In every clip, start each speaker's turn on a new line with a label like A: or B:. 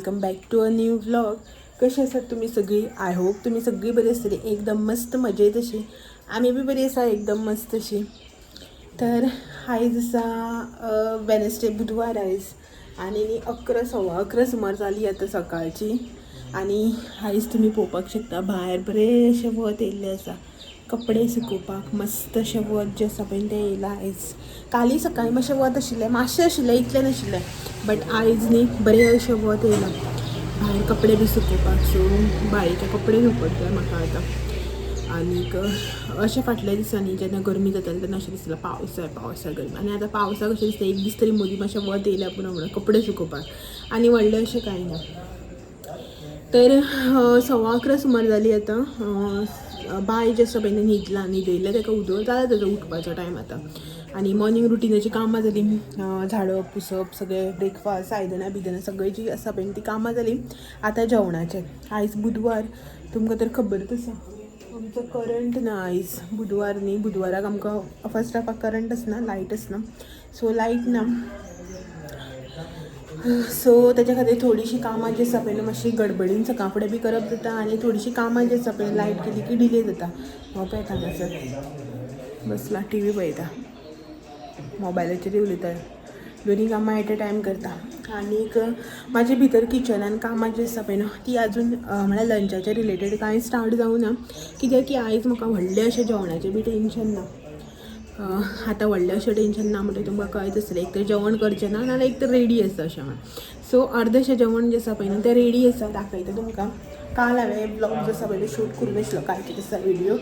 A: Welcome back to a new vlog. कसे आसात तुम्ही सगळी? आय होप तुम्ही सगळी बरी आसतली, एकदम मस्त मजेत अशी. आम्ही बी बरी आसा, एकदम मस्त अशी. तर आयज आसा वेनसडे, बुधवार आयज, आणि 11 सव्वा 11 सुमार जाली आता सकाळची. आणि आयज तुम्ही पळोवपाक शकता भायर बरेशे वत येयल्ले आसा. कपडे सुकोवपाक मस्त अशें वत जें आसा पळय तें येयलां आयज. काली सकाळीं मातशें वत आशिल्लें, मातशें आशिल्लें, इतलें नाशिल्लें. बट आयज न्ही बरें अशें वत येयलां भायर कपडे बी सुकोवपाक. सो बायेचे कपडे धुवपाक जाय म्हाका आतां. आनीक अशें फाटल्या दिसांनी जेन्ना गरमी जाताली तेन्ना अशें दिसतालें पावस जाय गरमी. आनी आतां पावसाक अशें दिसता एक दीस तरी मदीं मातशें वत येयल्या पुरो म्हणून कपडे सुकोवपाक. आनी व्हडलें अशें कांय ना. तर 11:15 सुमार जाली आतां. बाय जें आसा पळय न्हिदयल्लें ताका उदक जाला ताजो उठपाचो टायम आतां. आनी मॉर्निंग रुटिनाची कामां जालीं, झाडप पुसप सगळें, ब्रेकफास्ट, आयदनां बिदनां सगळीं जी आसा पळय ती कामां जालीं. आतां जेवणाचें. आयज बुधवार, तुमकां तर खबरच आसा आमचो करंट ना आयज. बुधवार न्ही, बुधवाराक आमकां फर्स्ट हाफाक करंट आसना, लायट आसना. सो लायट ना. सो त्याच्या खातीर थोडीशीं कामां जी आसा पळय मातशी गडबडीन सकाळ फुडें बी करप जाता. आनी थोडीशीं कामां जी आसा पळय लायट गेली की डिले जाता. हो पळय हांगासर बसला टी व्ही पळयता, मोबायलाचेर उलयता, दोनी कामां एट अ टायम करता. आनीक म्हाजे भितर किचनान कामां जी आसा पळय न्हू ती आजून म्हळ्यार लंचाच्या रिलेटेड कांय स्टार्ट जावना. कित्याक की आयज म्हाका व्हडलें अशें जेवणाचें बी टेंशन ना. आतां व्हडलें अशें टेंशन ना म्हणटा तुमकां कळत आसतलें, एक तर जेवण करचें ना नाल्यार एक तर रेडी आसा अशें म्हणून. सो अर्देशें जेवण जें आसा पळय न्हू तें रेडी आसा, दाखयता तुमकां. काल हांवें ब्लॉग जो आसा पळय तो शूट करूं नाशिल्लो, कालचे दिसा व्हिडियो.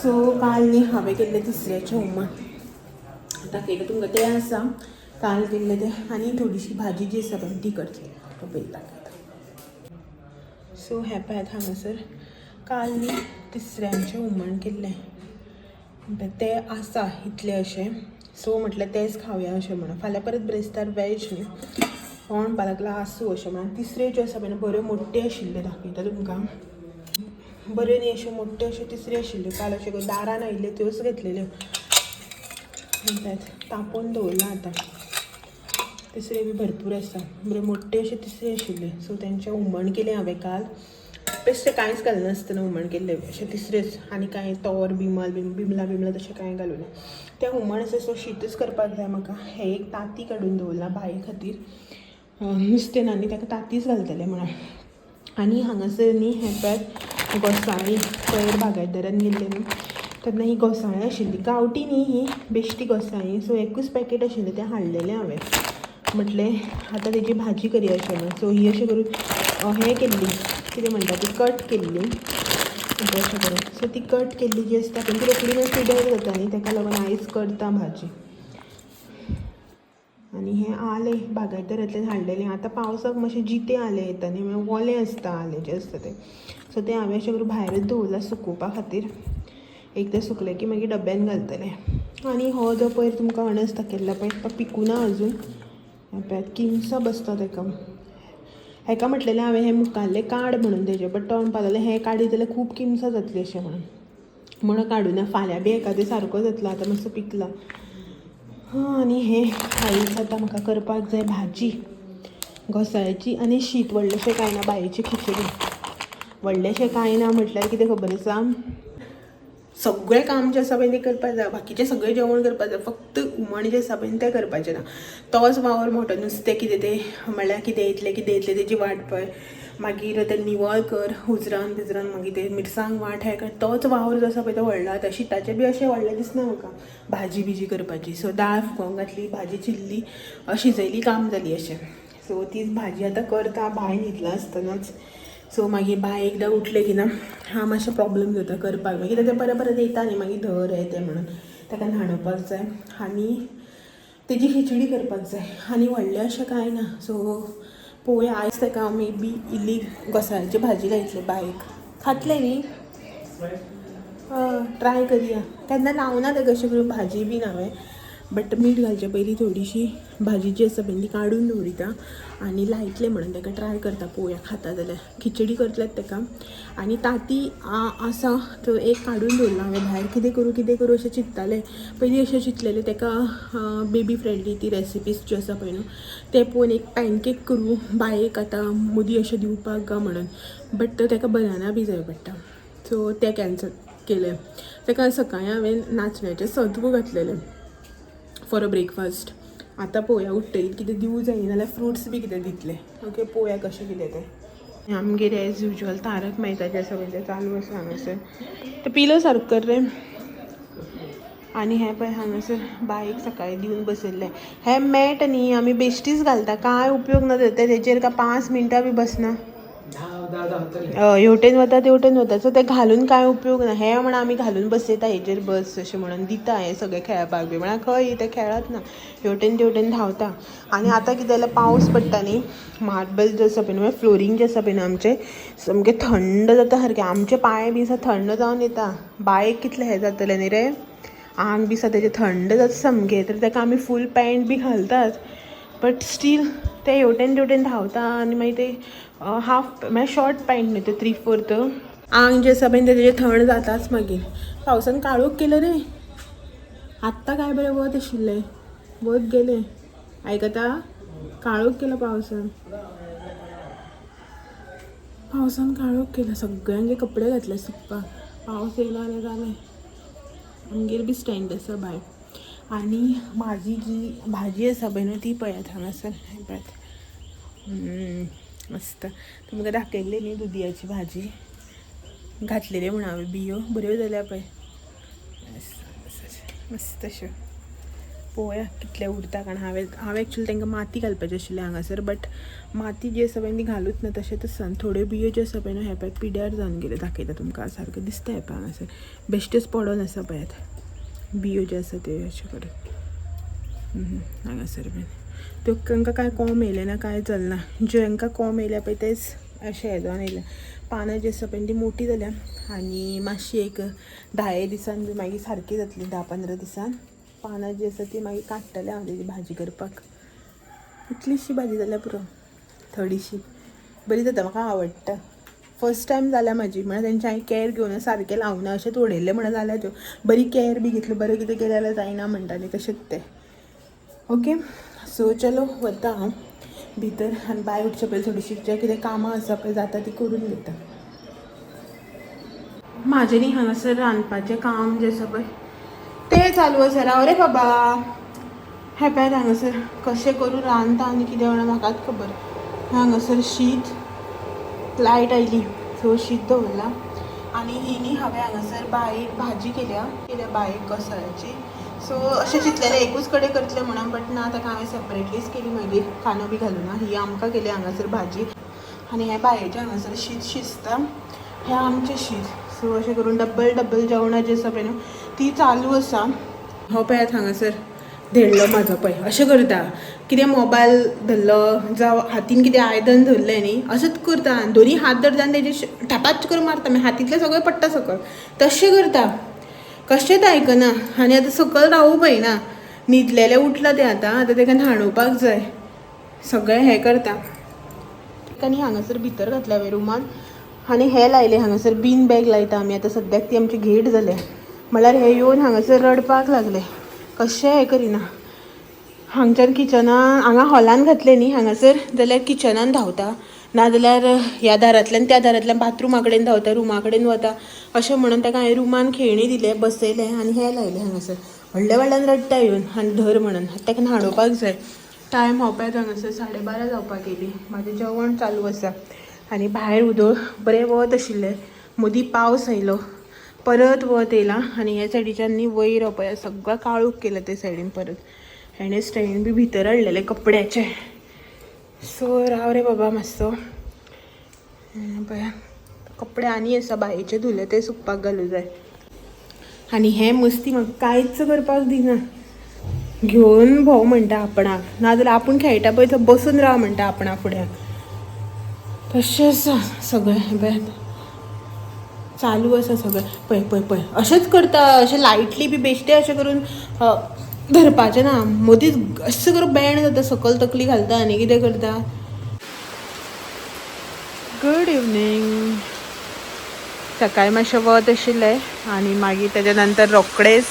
A: सो काल न्ही हांवें केल्लें तिसऱ्याचें हुमण, दाखयता तुमकां तें आसा काल केल्लें तें. आनी थोडीशी भाजी जी आसा पळय ती करतली, तो पळय दाखयता. सो हें पळयात हांगासर काल न्ही तिसऱ्यांचें हुमण केल्लें, तें आसा इतलें अशें. सो म्हटलें तेंच खावया अशें म्हणून. फाल्यां परत ब्रेस्तार वॅज न्ही, कोण म्हणपा लागला आसूं अशें म्हणून. तिसऱ्यो ज्यो आसा पळय बऱ्यो मोठ्यो आशिल्ल्यो, दाखयता तुमकां. बऱ्यो न्ही अश्यो मोठ्यो अश्यो तिसऱ्यो आशिल्ल्यो. काल अश्यो दारान आयिल्ल्यो त्योच घेतलेल्यो. तापोवन दवरला आतां. तिसऱ्यो बी भरपूर आसा, बऱ्यो मोठ्यो अश्यो तिसऱ्यो आशिल्ल्यो. सो तेंचें हुमण केलें हांवें काल. बेश्टें कांयच घालनासतना हुमण केल्लें, अशें तिसऱ्योच. आनी कांय तोर बिमलां तशें कांय घालूं ना. तें हुमण आसा सो शीतच करपाक जाय म्हाका. हें एक तांती काडून दवरला बाये खातीर. नुस्तें ना न्ही ताका तांतीच घालतलें म्हणून. आनी हांगासर न्ही हें पळयात घोसाळीं. पयर बागायतदारान गेल्लें न्ही तेन्ना ही घोसाळीं आशिल्लीं, गांवठी न्ही ही, बेश्टी घोसाळीं. सो एकूच पॅकेट आशिल्लें तें हाडलेलें हांवें. म्हटलें आतां तेजी भाजी करया अशें म्हणून. सो ही अशें करून हें केल्ली, कितें म्हणटा ती कट केल्ली अशें करून. सो ती कट केल्ली जी आसता पळय ती रोखडी मातशी पिड्ड्यार जाता न्ही, ताका लागून आयज करता भाजी. आनी हें आलें बागायतदारांतल्यान हाडलेलें. आतां पावसाक मातशें जितें आलें येता न्ही, मागीर वलें आसता आलें जें आसता तें. सो तें हांवें अशें करून भायरच दवरलां सुकोवपा खातीर. एकदां सुकलें की मागीर डब्यान घालतलें. आनी हो जो पयर तुमकां अणस दाखयल्लो पळय तो पिकूना अजून. पळयात किमसां बसता ताका. हेका म्हटलेलें हांवें हें मुखाल्लें काड म्हणून तेजें, बट तो म्हणपाक लागलो हें काडीत जाल्यार खूब किमसां जातलीं अशें म्हणून. म्हणून काडूना. फाल्यां बी एकादें सारको जातलो, आतां मातसो पिकला. आनी हें आयज आतां म्हाका करपाक जाय भाजी घोसाळ्याची आनी शीत. व्हडलेंशें कांय ना, बायेची खिचडी. व्हडलेंशें कांय ना म्हटल्यार कितें खबर आसा, सगळें काम जें आसा पळय तें करपाक जाय, बाकीचें सगळें जेवण करपाक जाय, फक्त हुमण जें आसा पळय तें करपाचें ना. तोच वावर मोठो. नुस्तें कितें तें म्हणल्यार कितें येतलें तेजी वाट पळय, मागीर तें निवळ कर, उजरावन मागीर तें मिरसांग वाट, हें कर. तोच वावर जो आसा पळय तो व्हडलो. आतां शिताचें बी अशें व्हडलें दिसना म्हाका भाजी बिजी करपाची. सो दाळ फुगोवंक घातली, भाजी चिल्ली, शिजयली, काम जाली अशें. सो तीच भाजी आतां करता बाय न्हिदला आसतनाच. सो मागीर बाय एकदां उठलें की ना मातशें प्रॉब्लेम जाता करपाक. मागीर तें परत परत येता न्ही मागीर धर हें तें म्हणून. ताका न्हाणोवपाक जाय आनी तेजी खिचडी करपाक जाय. आनी व्हडलें अशें कांय ना. सो पळोवया आयज ताका हांव मे बी इल्ली घोसाळ्याची भाजी लायतलें बायेक. खातलें न्ही? ट्राय करया. केन्ना लावना ताका अशें करून भाजी बीन हांवें. बट मीठ घालच्या पयलीं थोडीशी भाजी जी आसा पळय ती काडून दवरिता आनी लायतले म्हणून ताका ट्राय करता पोवया खाता जाल्यार खिचडी करतल्यात ताका आनी ताती आसा तो एक काडून दवरला हांवें भायर कितें करूं अशें चिंत्तालें पयलीं अशें चिंतलेलें ताका बेबी फ्रेंडली ती रेसिपीज जी आसा पळय न्हू ते पळोवन एक पॅनकेक करूं बायेक आतां मुदी अशें दिवपाक गा म्हणून बट ताका बनाना बी जाय पडटा सो तें कॅन्सल केलें ताका सकाळीं हांवें नाचण्याचें सत्व घातलेलें फॉर अ ब्रेकफास्ट आतां पळोवया उठ्ठरीत कितें दिवं जाय नाल्यार फ्रुट्स बी कितें दितले ओके पळोवया कशें कितें तें आमगेर एज युजल तारक मेहता जें सगळें तें चालू आसा हांगासर तें पिलो सारको कर रे आनी हें पळय हांगासर बायेक सकाळीं दिवन बसयल्लें हें मॅट न्ही आमी बेश्टीच घालता कांय उपयोग ना तेजेर काय 5 मिनटां बी बसना हेवटेन वता तेवटेन वता सो तें घालून कांय उपयोग ना हें म्हण आमी घालून बसयता हेजेर बस अशें म्हणून दिता हें सगळें खेळपाक बी म्हळ्यार खंय तें खेळत ना हेवटेन तेवटेन धांवता आनी आतां कितें जाल्यार पावस पडटा न्ही मार्बल जें आसा पळय न्हू फ्लोरींग जें आसा पळय न्हू आमचें सामकें थंड जाता सारकें आमचे पांय बी थंड जावन येता बायेक कितलें हें जातलें न्ही रे आंग बी तेजें थंड जाता सामकें तर ताका आमी फूल पॅन्ट बी घालतात बट स्टील ते हेवटेन तेवटेन धांवता आनी मागीर ते हाफ म्हळ्यार शॉर्ट पॅन्ट न्ही ते 3/4 आंग जें आसा पळय तेजें थंड जाताच मागीर पावसान काळोख केलो रे आत्तां काय बरें वत आशिल्लें वत गेलें आयकता काळोख केलो पावसान काळोख केलो सगळ्यांचे कपडे घातले सुकपाक पावस येयलो जाल्यार जालें आमगेर बी स्टँड आसा भायर आनी म्हाजी जी भाजी आसा पळय न्हू ती पळयात हांगासर पळयात मस्त तुमकां दाखयल्ली न्ही दुदयाची भाजी घातलेली म्हण हांवें बियो बऱ्यो जाल्या पळय मस्त अश्यो पळोवया कितले उरता कारण हांवें एक्चुअली तांकां माती घालपाची आशिल्ली हांगासर बट माती जी आसा पळय ती घालूच ना तशेंच आसा थोड्यो बियो ज्यो आसा पळय न्हू हे पळय पिड्यार जावन गेले दाखयता तुमकां सारकें दिसता हे पळय हांगासर बेश्टेच पडोन आसा पळयात बियो ज्यो आसा त्यो अशें करून हांगासर बीन त्यो तांकां कांय कोंब येयले ना कांय चलना ज्यांकां कोंब येयल्या पळय तेच अशें हे जावन येयल्या पानां जी आसा पळय ती मोठी जाल्या आनी मातशी एक 10 दिसान बी मागीर सारकी जातली 10-15 दिसान पानां जी आसा ती मागीर काडटलें हांव तेजी भाजी करपाक इतलीशी भाजी जाल्यार पुरो थोडीशी बरी जाता म्हाका आवडटा फर्स्ट टायम जाल्या म्हाजी म्हळ्यार तेंची हांवें कॅर घेवन सारकें लावना अशें उडयल्लें म्हणून जाल्या त्यो बरी कॅर बी घेतली बरें कितें केलें जाल्यार जायना म्हणटाली तशेंच तें ओके सो चलो वता हांव भितर आनी बाय उठचे पयलीं थोडीशीं जें कितें कामां आसा पळय जाता ती करून घेता म्हाजें न्ही हांगासर रांदपाचें काम जें आसा पळय तें चालू आसा राव रे बाबा हे पळय हांगासर कशें करून रांदता आनी कितें म्हणून म्हाकाच खबर हांगासर शीत लायट आयली सो शीत दवरला आनी ही न्ही हांवें हांगासर बायेक भाजी केल्या बायेक घोसाळ्याची सो अशें चिंतलेलें एकूच कडेन करतलें म्हणून बट ना ताका हांवें सेपरेटलीच केली मागीर कांदो बी घालून ही आमकां केली हांगासर भाजी आनी हें बायेचें हांगासर शीत शिजता हें आमचें शीत सो अशें करून डब्बल जेवणां जी आसा पळय न्हू ती चालू आसा हो पळयात हांगासर धेडलो म्हाजो पळय अशें करता कितें मोबायल धरलो जावं हातीन कितें आयदन धरलें न्ही अशेंच करता दोनी हात धरता आनी तेजे टापाच करून मारता मागीर हातींतलें सगळें पडटा सकयल तशें करता कशेंच आयकना आनी आतां सकयल रावूं पळयना न्हिदलेलें उठलां तें आतां ताका न्हाणोवपाक जाय सगळें हें करता आनी हांगासर भितर घातल्या हांवें रुमांत आनी हें लायलें हांगासर बीन बॅग लायता आमी आतां सद्याक ती आमची घेट जाल्या म्हळ्यार हे येवन हांगासर रडपाक लागले कशें हें करिना हांगच्यान किचनान हांगा हॉलान घातलें न्ही हांगासर जाल्यार किचनान धांवता नाजाल्यार ह्या दारांतल्यान त्या दारांतल्यान बाथरुमा कडेन धांवता रुमा कडेन वता अशें म्हणून ताका हांवें रुमान खेळणी दिलें बसयलें आनी हें लायलें हांगासर व्हडल्यान रडटा येवन आनी धर म्हणून ताका न्हाणोवपाक जाय टायम हो पळय हांगासर 12:30 जावपाक येयली म्हाजें जेवण चालू आसा आनी भायर उदक बरें वत आशिल्लें मदीं पावस आयलो परत वत येयलां आनी ह्या सायडीच्यान न्ही वयर पळय सगळो काळोख केला ते सायडीन परत हेणें स्टँड बी भितर हाडलेलें कपड्याचें सो राव रे बाबा मातसो पळय कपडे आनी आसा बायेचे धुले ते सुकपाक घालूं जाय आनी हें मस्ती म्हाका कांयच करपाक दिना घेवन भोंव म्हणटा आपणाक नाजाल्यार आपूण खेळटा पळय थंय बसून राव म्हणटा आपणा फुड्यान तशें आसा सगळें पळय चालू आसा सगळें पळय अशेंच करता अशें लायटली बी बेश्टें अशें करून धरपाचें ना मदींच असं करून बँड जाता सकल तकली घालता आनी कितें करता. Good evening. सकाळी मातशें वत आशिल्लें आनी मागीर तेज्या नंतर रोखडेच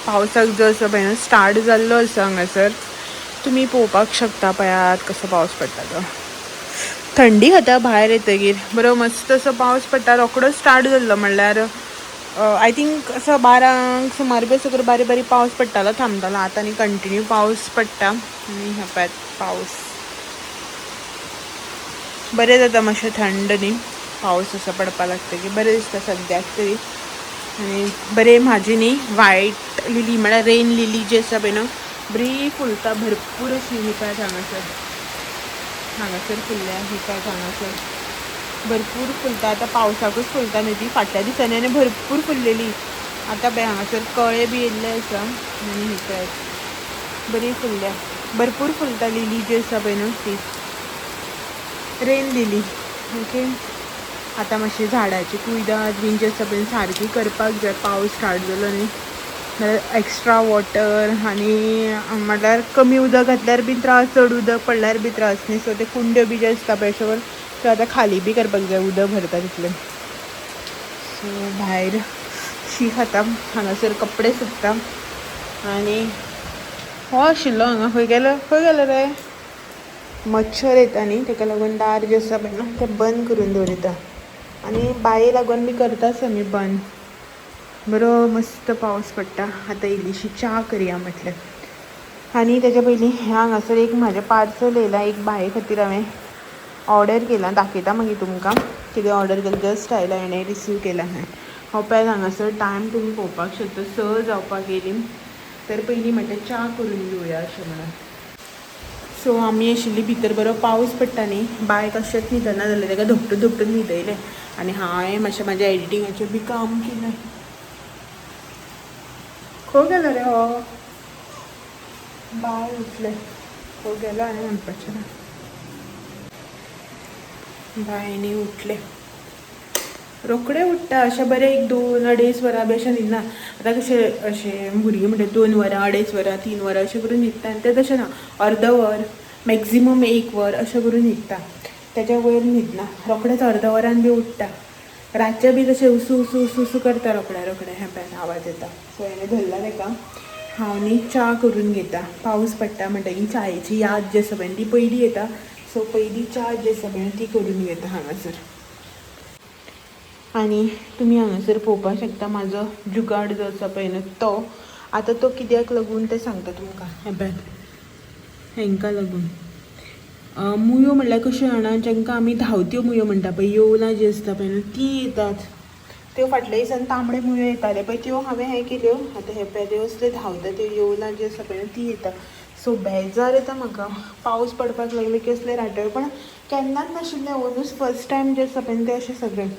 A: पावसाक जो असो पळय स्टार्ट जाल्लो आसा हांगासर. तुमी पळोवपाक शकता पळयात कसो पावस पडटा तो. थंडी खाता भायर येतगीर बरो मस्त असो पावस पडटा. रोखडो स्टार्ट जाल्लो म्हणल्यार आय थिंक असो 12 सुमार बी असो करून बारीक बारीक पावस पडटालो थांबतालो. आतां आनी कंटिन्यू पावस पडटा आनी हे पळयात पावस. बरें जाता मातशें थंड न्ही पावस असो पडपाक लागता की बरें दिसता सद्याक तरी. आनी बरें म्हाजी न्ही वायट लिली म्हळ्यार रेन लिली जी आसा पळय न्हू बरी फुलता भरपूर अशी हिकायत हांगासर फुल्ल्या हिकायत हांगासर भरपूर फुलता. आतां पावसाकूच फुलता न्ही ती फाटल्या दिसांनी आनी भरपूर फुल्लेली. आतां पळय हांगासर कळे बी येयल्ले आसा आनी हिकायत बरी फुल्ल्या. भरपूर फुलता लिली जी आसा पळय न्हू ती रेन लिली. ओके आतां मातशी झाडाची कुयदाद बीन जी आसा पळय सारकी करपाक जाय. पावस स्टार्ट जालो न्ही नाल्यार एक्स्ट्रा वॉटर आनी म्हटल्यार कमी उदक घातल्यार बी त्रास चड उदक पडल्यार बी त्रास न्ही. सो ते कुंड्यो बी जे आसता पळय अशे त्यो आतां खाली बी करपाक जाय उदक भरता तितलें. सो भायर शी खाता हांगासर कपडे सुकता आनी हो आशिल्लो हांगा खंय गेलो रे. मच्छर येता न्ही ताका लागून दार जें आसा पळय न्हू तें बंद करून दवरिता आनी बाये लागून बी करताच आमी बंद. बरो मस्त पावस पडटा. आतां इल्लीशी च्या करया म्हटलें. आनी तेच्या पयलीं हांगासर एक म्हाजें पार्सल येयलां. एक बाये खातीर हांवें ऑर्डर केलां. दाखयता मागीर तुमकां कितें ऑर्डर केलें. जस्ट आयला हाणें रिसीव केलां. हो पळय हांगासर टायम तुमी पळोवपाक शकता 6 जावपाक येयली. तर पयलीं म्हटलें च्या करून घेवया अशें म्हणून. सो आमी आशिल्ली भितर बरो पावस पडटा न्ही बाय कशेंच न्हिदना जालें ताका धोपटून धोपटून न्हिदयलें आनी हांवें मातशें म्हाज्या एडिटींगाचें बी काम केलें. खंय गेलो रे हो बाय उठलें. खंय गेलो हांवें म्हणपाचें ना. बायनी उठलें रोखडें उठ्ठा अशें बरें 1-2-2.5 वरां बी अशें न्हिदना. आतां कशें अशें भुरगीं म्हणटा 2 वरां 2.5 वरां 3 वरां अशें करून न्हिदता आनी तें तशें ना. अर्द वर मॅक्झिमम 1 वर अशें करून न्हिदता. तेच्या वयर न्हिदना. रोखडेंच अर्द वरान बी उठ्ठा. रातचें बी तशें उसू उसू उसू उसू करता रोखडें हें पळय आवाज येता. सो हांवें धरला ताका. हांव न्ही च्या करून घेता. पावस पडटा म्हणटकीर च्यायेची याद जी आसा पळय ती पयलीं येता. सो पयलीं च्या जी आसा पळय ती करून घेता हांगासर. आनी तुमी हांगासर पळोवपाक शकता म्हाजो जुगाड जो आसा पळय न्हू तो. आतां तो कित्याक लागून तें सांगता तुमकां. हें पळय हांकां लागून मुयो म्हणल्यार कश्यो जाणा जांकां आमी धांवत्यो मुयो म्हणटा पळय येवलां जी आसता पळय न्हू ती येतात. त्यो फाटल्या दिसांनी तांबडे मुयो येताले पळय त्यो हांवें हें केल्यो. आतां हे पळय त्यो असल्यो धांवता त्यो येवलां जी आसा पळय ती येता. सो बेजार येता म्हाका. पावस पडपाक लागले की असले राटय पण केन्नाच नाशिल्लें. ओनूच फर्स्ट टायम जें आसा पळय तें अशें सगळें.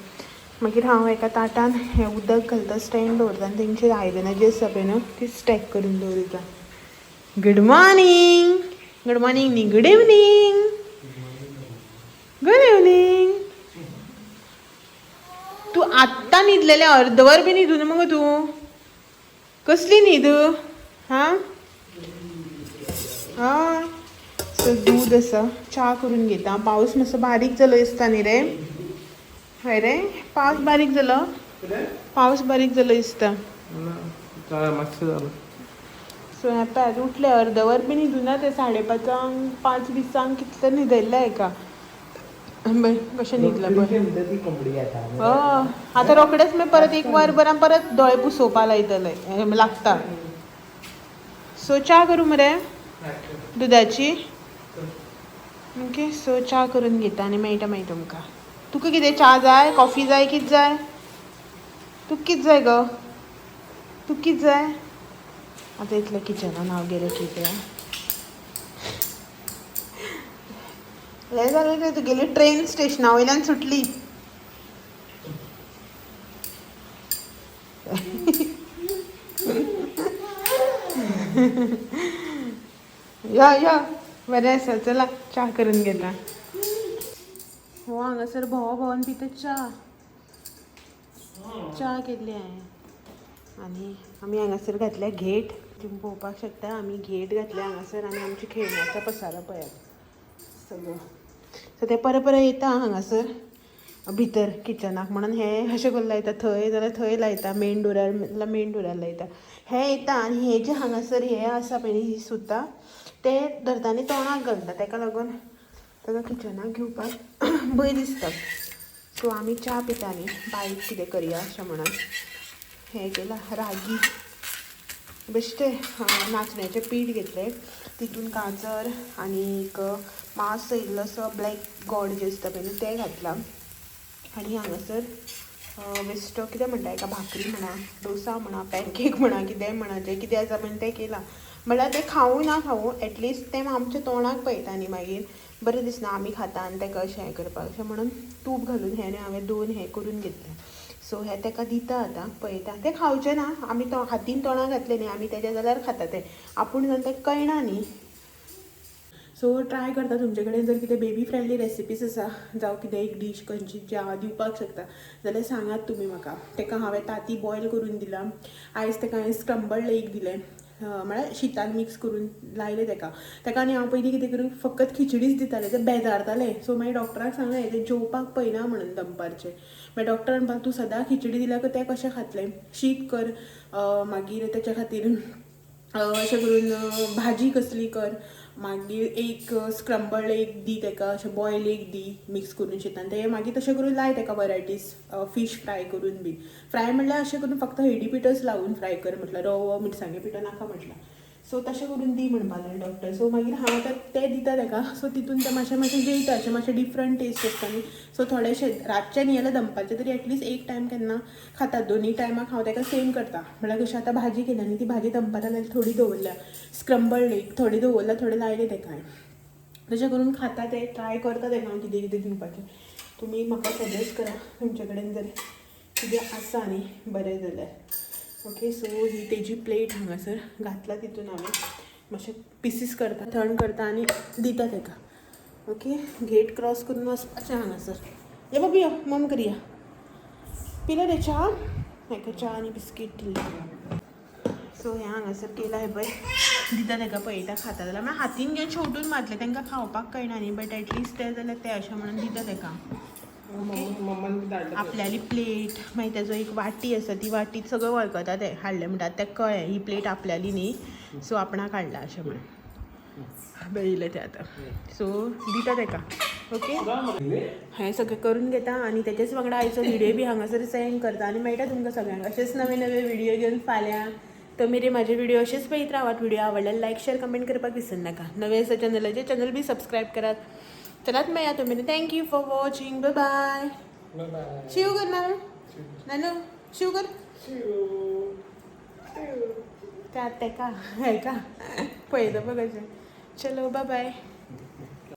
A: मागीर हांव एका ताटान हें उदक घालता स्टँड दवरता आनी तेंचेर आयदनां जी आसा पळय न्हू ती स्टॅक करून दवरिता. Good morning. गूड मॉर्निंग न्ही गूड इवनिंग. Good evening. तूं आत्तां न्हिदलेलें अर्दवर बी न्हिदून मगो तूं. कसली न्हीद हां हय. सो दूद आसा च्या करून घेता. पावस मातसो बारीक जालो दिसता न्ही रे. हय रे पावस बारीक जालो. पावस बारीक जालो दिसता. सो हें पळय उठलें अर्दवर बी न्हिदूना तें 5:30 5:20 कितलें न्हिदयल्लें हाका. कशें न्हिदलां पळय. आतां रोखडेंच मागीर परत 1 वरभरान परत दोळे पुसोवपा लायतले लागता. सो च्या करूं मरे दुदाची. ओके सो च्या करून घेता आनी मेळटा मागीर तुमकां. तुका कितें च्या जाय कॉफी जाय कितें जाय. तुका कितें जाय गो. तुका कितें जाय. आतां इतलें किचनान हांव गेलें कितें हें जालें रे तुगेली ट्रेन स्टेशना वयल्यान सुटली. या बरें आसा चला च्या करून घेता. हो हांगासर भोंवून पिता च्या केल्ली हांवें. आनी आमी हांगासर घातल्या घेट तुम्ही पळोवपाक शकता आमी गेट घातल्या हांगासर आनी आमची खेळण्याचो पसारो पळयात सगळो. सो ते परत येता हांगासर भितर किचनाक म्हणून हे अशें करून लायता थंय जाल्यार थंय लायता मेन डोरार लायता. हे येता आनी हे जे हांगासर हे आसा पळय ही सुतां ते धरता आनी तोंडाक घालता ताका लागून ताका किचनाक घेवपाक भंय दिसता. सो आमी च्या पिताली बारीक कितें करया अशें म्हणून हें केलां रागी बेश्टें नाचण्याचें पीठ घेतलें तितून गाजर आनी एक मातसो इल्लोसो ब्लॅक गॉड जें आसता पळय तें घातलां आनी हांगासर बेश्टो कितें म्हणटा एका भाकरी म्हणा डोसा म्हणा पॅनकेक म्हणा कितेंय म्हणा जें कितें आसा पळय तें केलां. म्हणल्यार तें खावूं ना खावूं एटलिस्ट तें आमच्या तोंडाक पळयता न्ही मागीर बरें दिसना आमी खाता आनी तेका अशें हें करपाक अशें म्हणून तूप घालून हें हांवें 2 हें करून घेतलें. सो हें तेका दिता आतां पळयता तें खावचें ना आमी हातीन तोंडाक घातलें न्ही आमी तेजें जाल्यार खाता तें आपूण जावन तें कळना न्ही. सो ट्राय करता तुमचे कडेन जर कितें बेबी फ्रेंडली रेसिपीज आसा जावं कितें एक डीश खंयची जी हांव दिवपाक शकता जाल्यार सांगात तुमी म्हाका. तेका हांवें तांती बॉयल करून दिलां आयज तेका हांवें स्क्रम्बल्ड एग दिलें म्हळ्यार शितान मिक्स करून लायलें तेका आनी हांव पयलीं कितें करूं फकत खिचडीच दितालें तें बेजारतालें. सो मागीर डॉक्टराक सांगलें तें जेवपाक पळयना म्हणून दनपारचें. मागीर डॉक्टर म्हणपाक तूं सदां खिचडी दिल्यार तें कशें खातलें शीत कर मागीर तेच्या खातीर अशें करून भाजी कसली कर मागीर एक स्क्रम्बल्ड एग दी तेका अशें बॉयल एग दी मिक्स करून शितान तें मागीर तशें करून लाय तेका वरायटीज फीश फ्राय करून बी फ्राय म्हणल्यार अशें करून फक्त हळडी पिठोच लावून फ्राय कर म्हटल्यार रवो मिरसांगे पिठो नाका म्हटल्यार. सो तशें करून दी म्हणपाक लागलें डॉक्टर. सो मागीर हांव तें दिता तेका सो तितून तें मातशें जेयता अशें मातशें डिफरंट टेस्ट आसता न्ही. सो थोडेशें रातचें न्ही जाल्यार दनपारचें तरी एटलीस्ट एक टायम केन्ना खाता दोनी टायमाक हांव तेका सेम करता. म्हळ्यार कशें आतां भाजी केल्या न्ही ती भाजी दनपारां जाल्यार थोडी दवरल्या स्क्रम्बल्ड एग थोडी दवरल्या थोडे लायले तेका हांवें तशें करून खाता तें ट्राय करता तेका हांव कितें कितें दिवपाचें. तुमी म्हाका सजेस्ट करा तुमचे कडेन जर कितें आसा न्ही बरें जाल्यार. ओके सो ही तेजी प्लेट हांगासर घातला तितून हांवें मातशें पिसीस करता थंड करता आनी दिता तेका. ओके गेट क्रॉस करून वचपाचें हांगासर ये बाबी यो मम करया पिलो रे च्या हेका च्या आनी बिस्कीट दिल्लें. सो हें हांगासर केलां हें पळय दिता तेका पळयता खाता जाल्यार मागीर हातीन घेवन शेवटून मारतलें तांकां खावपाक कळना न्ही बट एटलिस्ट तें जाल्यार तें अशें म्हणून दिता तेका. आपल्याली प्लेट मागीर तेजो एक वाटी आसा ती वाटीत सगळं वळखता तें हाडलें म्हणटात तें कळ्ळें ही प्लेट आपल्याली न्ही सो आपणाक हाडला अशें म्हणून बेळिल्लें तें आतां. सो दिता तेका ओके हें सगळें करून घेता आनी तेजेच वांगडा आयचो व्हिडियो बी हांगासर सेंड करता आनी मेळटा तुमकां सगळ्यांक अशेंच नवे नवे व्हिडियो घेवन फाल्यां. तर मेरे म्हाजे व्हिडियो अशेंच पळयत रावात. व्हिडियो आवडल्यार लायक शेअर कमेंट करपाक विसरू नाका. नवे आसा चॅनल बी सबस्क्रायब करात. चलात मेळया तुमी. Thank you for watching. Bye bye. शिव कर ना नानू शिव कर का तेका हेका पळयता बघ अशें. चलो बाय बाय.